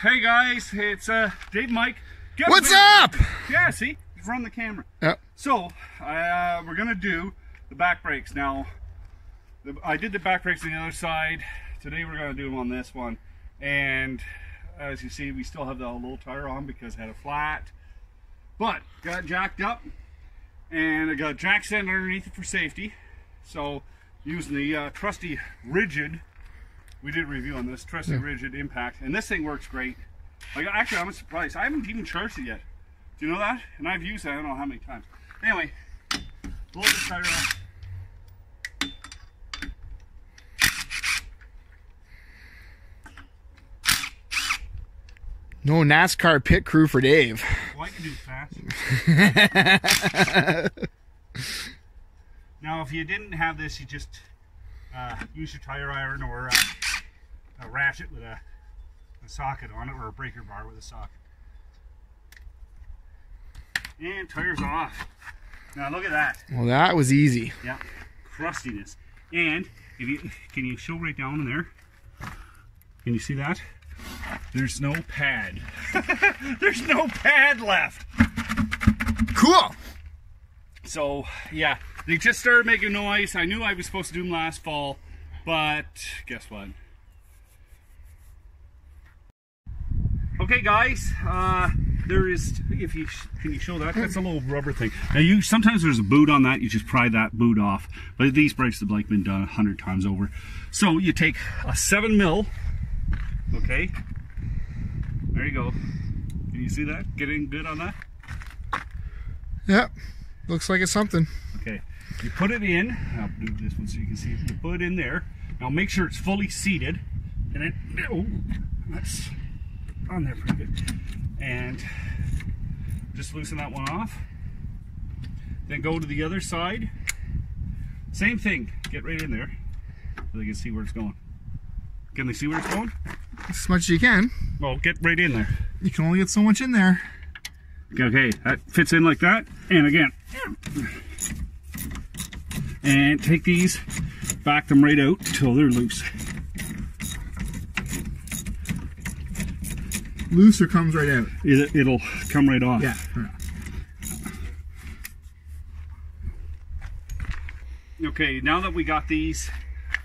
Hey guys, it's Dave Mike. What's up? Yeah, see? You've run the camera. Yep. So, we're going to do the back brakes. Now, I did the back brakes on the other side. Today we're going to do them on this one. And as you see, we still have the low tire on because it had a flat. But, got it jacked up. And I got a jack stand underneath it for safety. So, using the trusty Rigid. We did a review on this trusty Rigid impact, and this thing works great. Like, actually, I'm surprised. I haven't even charged it yet. Do you know that? And I've used it I don't know how many times. Anyway, blow the tire off. No NASCAR pit crew for Dave. Well, I can do it fast. Now, if you didn't have this, you just use your tire iron or a ratchet with a socket on it, or a breaker bar with a socket. And tires off. Now look at that. Well, that was easy. Yeah, crustiness. And if you can you show right down in there? Can you see that? There's no pad. There's no pad left. Cool. So yeah, they just started making noise. I knew I was supposed to do them last fall, but guess what? Okay, guys, there is, if you can you show that? That's a little rubber thing. Now, sometimes there's a boot on that. You just pry that boot off. But these brakes have like been done 100 times over. So you take a 7 mil. Okay, there you go. Can you see that? Getting good on that? Yep, looks like it's something. Okay, you put it in. I'll do this one so you can see it. You put it in there. Now make sure it's fully seated, and it. Oh, that's on there pretty good. And just loosen that one off. Then go to the other side. Same thing. Get right in there so they can see where it's going. Can they see where it's going? As much as you can. Well, get right in there. You can only get so much in there. Okay, that fits in like that. And again. And take these, back them right out until they're loose. Loose or comes right out? It'll come right off. Yeah. Okay, now that we got these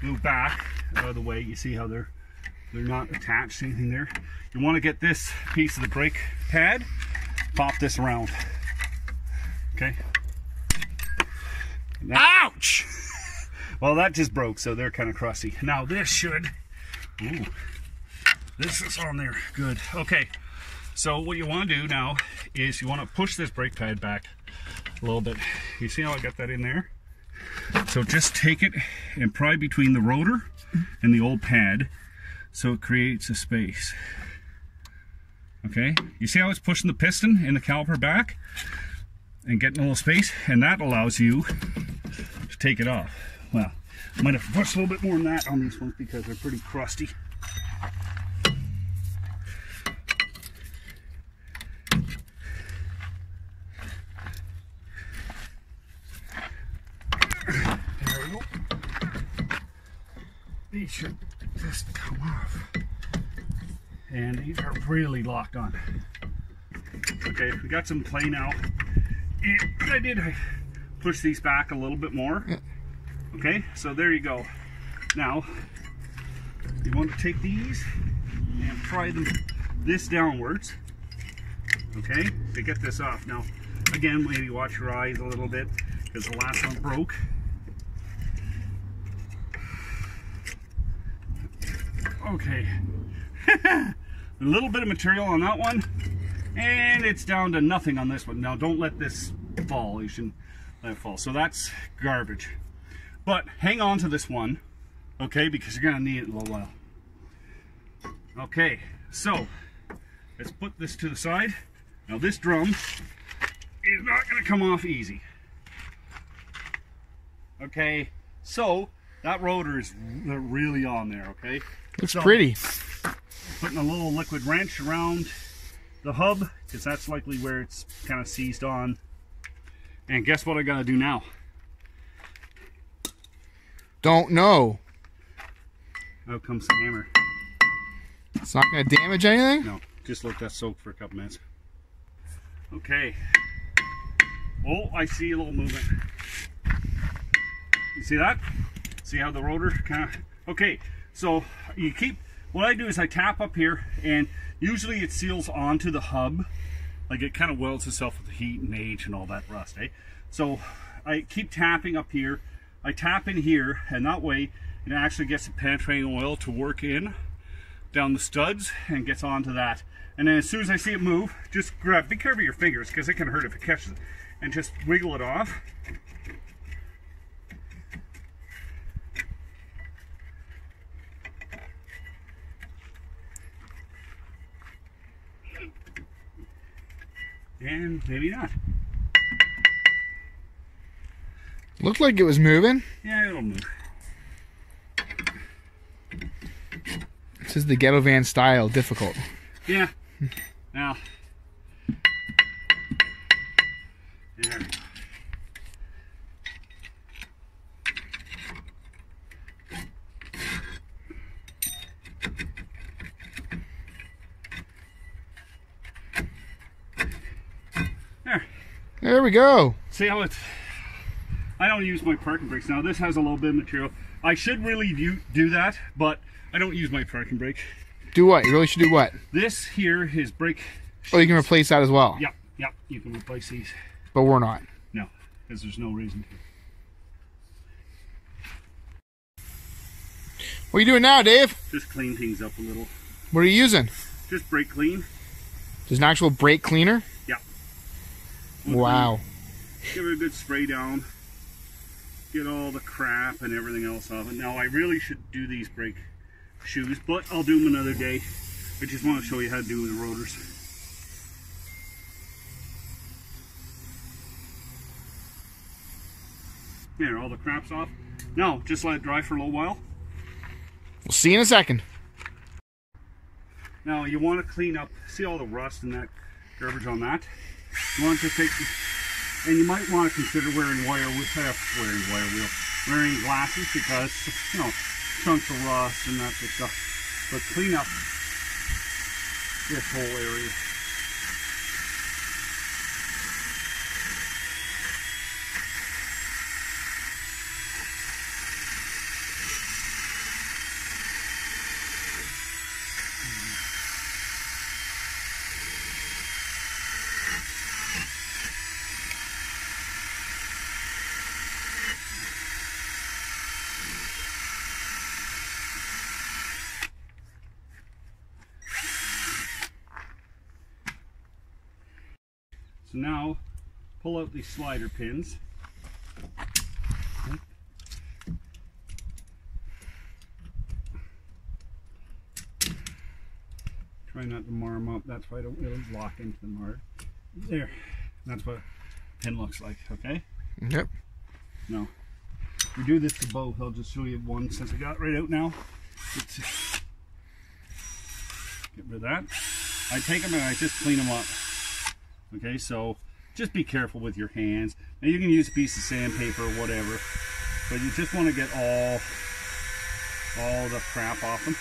moved back out of the way, you see how they're not attached to anything there. You want to get this piece of the brake pad, pop this around. Okay. Ouch! Well, that just broke, so they're kind of crusty. Now this should. Ooh. This is on there. Good. Okay. So what you want to do now is you want to push this brake pad back a little bit. You see how I got that in there? So just take it and pry between the rotor and the old pad so it creates a space. Okay? You see how it's pushing the piston and the caliper back and getting a little space? And that allows you to take it off. Well, I might have to push a little bit more than that on these ones because they're pretty crusty. There we go. These should just come off. And these are really locked on. Okay, we got some play now. And I did push these back a little bit more. Okay, so there you go. Now, you want to take these and pry them this downwards. Okay, to get this off. Now, again, maybe watch your eyes a little bit because the last one broke. Okay. A little bit of material on that one, and it's down to nothing on this one. Now, don't let this fall. You shouldn't let it fall. So that's garbage. But hang on to this one, okay, because you're going to need it in a little while. Okay, so let's put this to the side. Now, this drum is not going to come off easy. Okay, so that rotor is really on there, okay? Looks pretty. Putting a little liquid wrench around the hub, because that's likely where it's kind of seized on. And guess what I gotta do now? Don't know. Out comes the hammer. It's not going to damage anything? No, just let that soak for a couple minutes. Okay. Oh, I see a little movement. You see that? See how the rotor kind of... Okay, so you keep... What I do is I tap up here, and usually it seals onto the hub. Like it kind of welds itself with the heat and age and all that rust, eh? So I keep tapping up here. I tap in here, and that way it actually gets the penetrating oil to work in down the studs and gets onto that. And then as soon as I see it move, just grab, be careful of your fingers because it can hurt if it catches it, and just wiggle it off. And maybe not. Looked like it was moving. Yeah, it'll move. This is the Ghetto Van style, difficult. Yeah. Now. There. There we go. See how it's... I don't use my parking brakes. Now this has a little bit of material. I should really do that, but I don't use my parking brake. Do what? You really should do what? This here is brake sheets. Oh, you can replace that as well? Yeah, yeah, you can replace these. But we're not. No, because there's no reason to. What are you doing now, Dave? Just clean things up a little. What are you using? Just brake clean. There's an actual brake cleaner? Yeah. Wow. Give it a good spray down. Get all the crap and everything else off it. Now I really should do these brake shoes, but I'll do them another day. I just want to show you how to do the rotors. There, all the crap's off. Now, just let it dry for a little while. We'll see you in a second. Now, you want to clean up, see all the rust and that garbage on that? You want to take, and you might want to consider wearing wearing glasses because, you know, chunks of rust and that sort of stuff. But clean up this whole area. So now, pull out these slider pins. Try not to mar them up, that's why it'll lock into the mar. There, that's what a pin looks like, okay? Yep. Now, we do this to both. I'll just show you one since I got it right out now. Get rid of that. I take them and I just clean them up. Okay, so just be careful with your hands. Now you can use a piece of sandpaper or whatever, but you just want to get all the crap off them.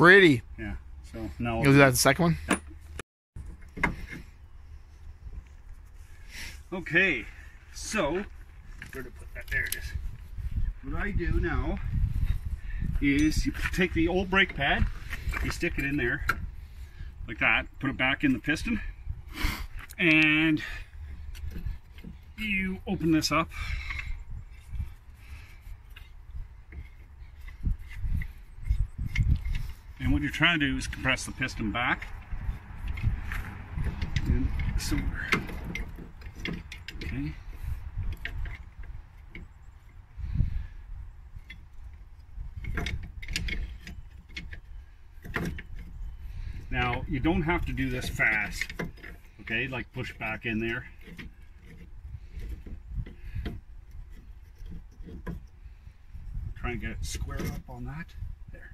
Pretty. Yeah, so now You'll do that the second one? okay, so where to put that? There it is. What I do now is you take the old brake pad, you stick it in there like that, put it back in the piston, and you open this up. And what you're trying to do is compress the piston back. And somewhere. Okay. Now, you don't have to do this fast. Okay, like push back in there. try and get it squared up on that. There.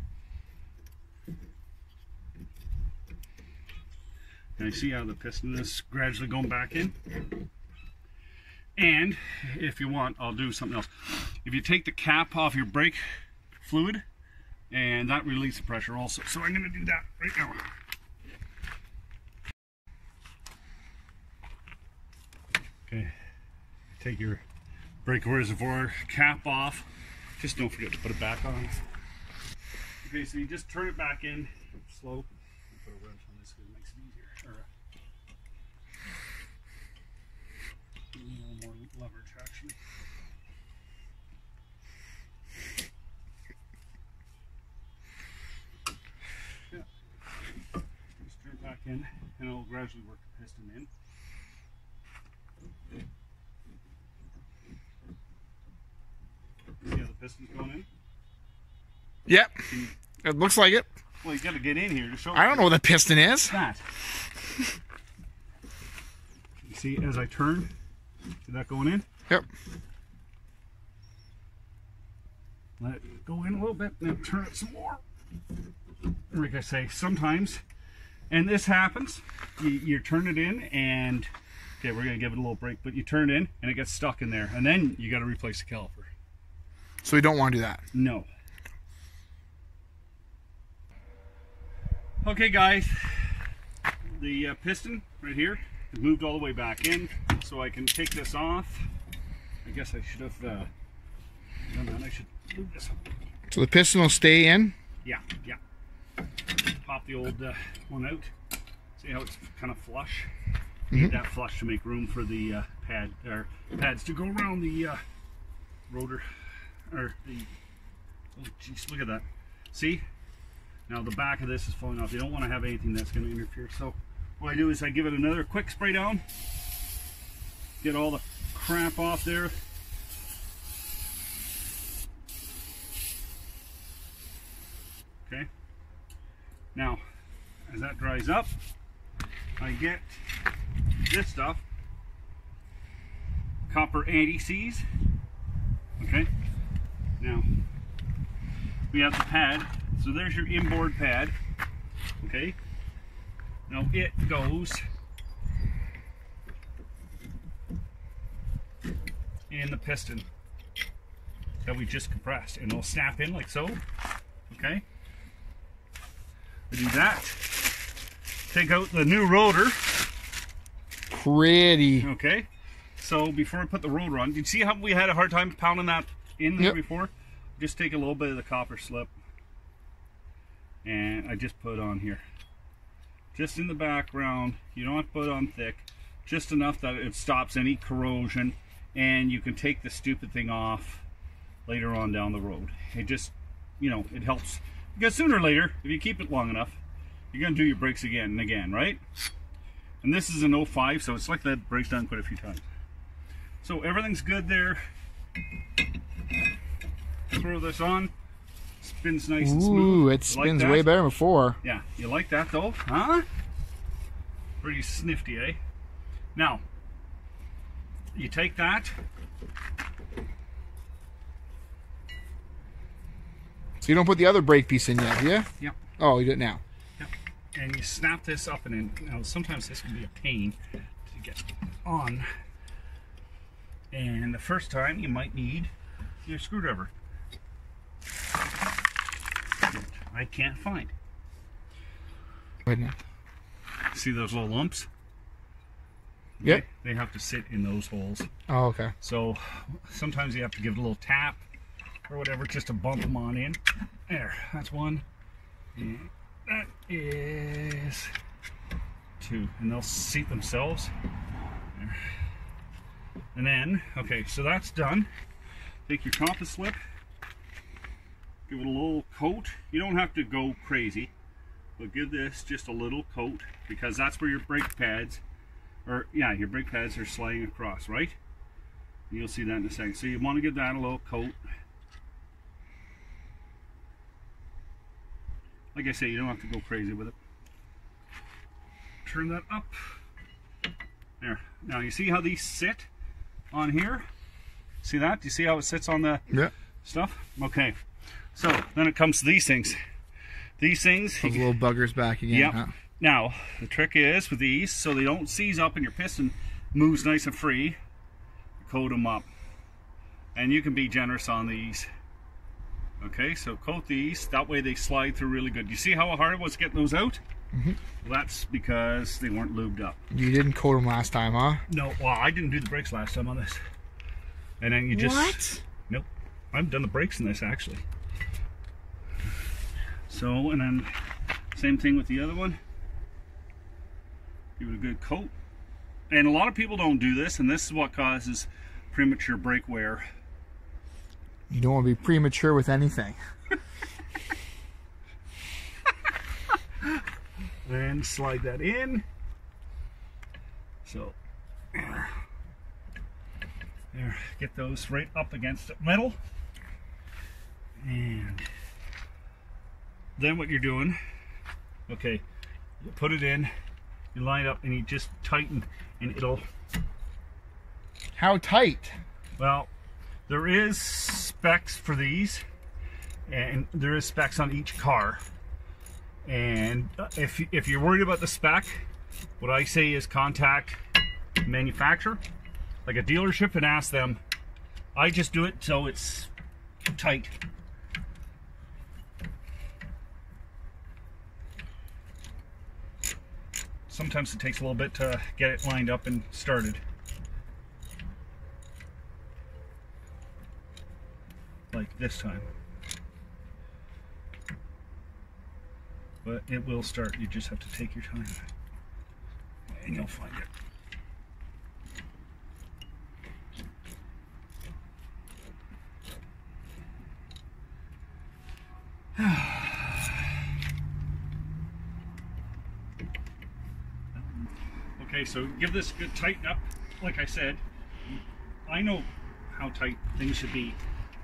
Can you see how the piston is gradually going back in? And if you want, I'll do something else. If you take the cap off your brake fluid, and that releases the pressure also. So I'm going to do that right now. Okay, take your brake reservoir cap off. Just don't forget to put it back on. Okay, so you just turn it back in slow. Put a wrench on this because it makes it easier. Or, a little more leverage actually. Yeah. Just turn it back in and it'll gradually work the piston in. See how the piston's going in? Yep. It looks like it. Well, you got to get in here to show. I don't know what the piston is. That. You see, as I turn, see that going in? Yep. Let it go in a little bit, then turn it some more. Like I say, sometimes, and this happens, you turn it in and, okay, we're going to give it a little break, but you turn it in and it gets stuck in there, and then you got to replace the caliper. So we don't want to do that. No. Okay, guys, the piston right here is moved all the way back in, so I can take this off. I guess I should have done that. I should move this up. So the piston will stay in? Yeah, yeah. Pop the old one out. See how it's kind of flush? Need that flush to make room for the pads to go around the rotor, or the, oh geez, look at that. See? Now the back of this is falling off. You don't want to have anything that's going to interfere. So what I do is I give it another quick spray down, get all the crap off there. Okay. Now, as that dries up, I get this stuff, copper anti-seize. Okay. Now, we have the pad. So there's your inboard pad. Okay. Now it goes in the piston that we just compressed, and it'll snap in like so. Okay. We do that. Take out the new rotor. Pretty. Okay. So before I put the rotor on, did you see how we had a hard time pounding that in there before? Just take a little bit of the copper slip, and I just put on here. Just in the background. You don't have to put on thick. Just enough that it stops any corrosion, and you can take the stupid thing off later on down the road. It just, you know, it helps. Because sooner or later, if you keep it long enough, you're going to do your brakes again and again, right? And this is an 05, so it's like that breaks down quite a few times. So everything's good there. Throw this on. Spins nice and smooth. Ooh, it spins way better than before. Yeah, you like that though, huh? Pretty snifty, eh? Now, you take that. So you don't put the other brake piece in yet, do you? Yep. Oh, you do it now. Yep. And you snap this up and in. Now, sometimes this can be a pain to get on. And the first time you might need your screwdriver. I can't find. Wait a minute. See those little lumps? Yep. They have to sit in those holes. Oh, okay. So sometimes you have to give it a little tap or whatever just to bump them on in. There, that's one. And that is two. And they'll seat themselves. There. And then, okay, so that's done. Take your compass slip. Give it a little coat. You don't have to go crazy, but give this just a little coat, because that's where your brake pads, or yeah, your brake pads are sliding across, right? And you'll see that in a second. So you want to give that a little coat. Like I say, you don't have to go crazy with it. Turn that up. There. Now you see how these sit on here? See that? Do you see how it sits on the... Yeah. stuff. Okay, so then it comes to these things. These things, those little buggers back again. Yep. Huh? Now the trick is with these, so they don't seize up and your piston moves nice and free, coat them up, and you can be generous on these. Okay, so coat these, that way they slide through really good. You see how hard it was getting those out? Mm-hmm. Well, that's because they weren't lubed up. You didn't coat them last time, huh? No, well, I didn't do the brakes last time on this. And then you just... What? Nope. I haven't done the brakes in this, actually. So, and then same thing with the other one. Give it a good coat. And a lot of people don't do this, and this is what causes premature brake wear. You don't want to be premature with anything. And slide that in. So, there. Get those right up against the metal. And then what you're doing, okay, you put it in, you line it up, and you just tighten, and it'll... How tight? Well, there is specs for these, and there is specs on each car. And if you're worried about the spec, what I say is contact manufacturer, like a dealership, and ask them. I just do it so it's tight. Sometimes it takes a little bit to get it lined up and started. Like this time. But it will start. You just have to take your time. And you'll find it. Okay, so give this a good tighten up. Like I said, I know how tight things should be.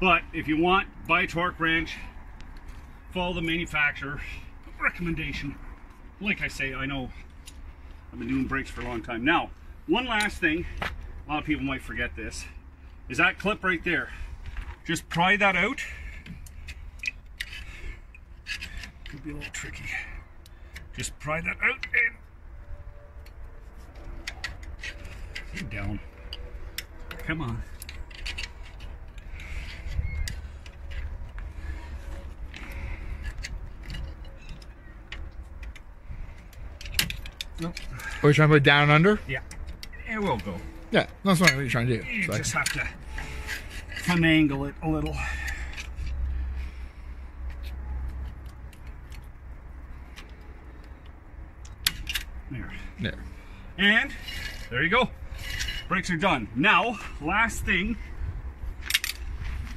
But if you want, buy a torque wrench, follow the manufacturer recommendation. Like I say, I know I've been doing brakes for a long time. Now, one last thing, a lot of people might forget this, is that clip right there. Just pry that out. Could be a little tricky. Just pry that out and down. Come on. Nope. Are you trying to put it down and under? Yeah, it will go. Yeah, that's not what you're trying to do. You So just have to finagle it a little. There. There. And there you go. Brakes are done. Now, last thing,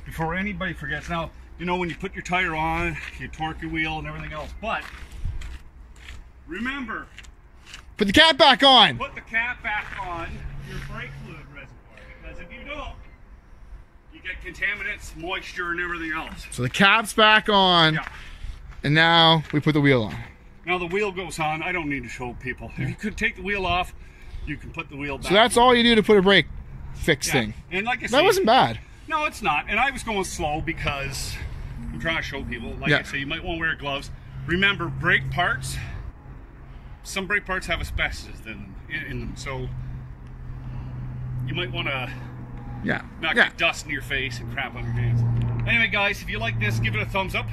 before anybody forgets. Now, you know when you put your tire on, you torque your wheel and everything else, but remember, Put the cap back on. put the cap back on your brake fluid reservoir, because if you don't, you get contaminants, moisture, and everything else. So the cap's back on, Yeah. and now we put the wheel on. Now the wheel goes on. I don't need to show people. If you could take the wheel off, you can put the wheel back. So that's all you do to put a brake fix Yeah. thing. And like I said, That wasn't bad. No, it's not. And I was going slow because I'm trying to show people. Like Yeah. I say, you might want to wear gloves. Remember, brake parts. Some brake parts have asbestos in them, so you might want to not get dust in your face and crap on your hands. Anyway, guys, if you like this, give it a thumbs up.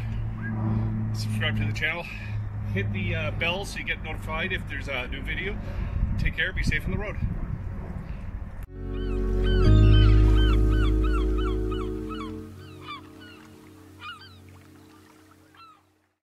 Subscribe to the channel. Hit the bell so you get notified if there's a new video. Take care. Be safe on the road.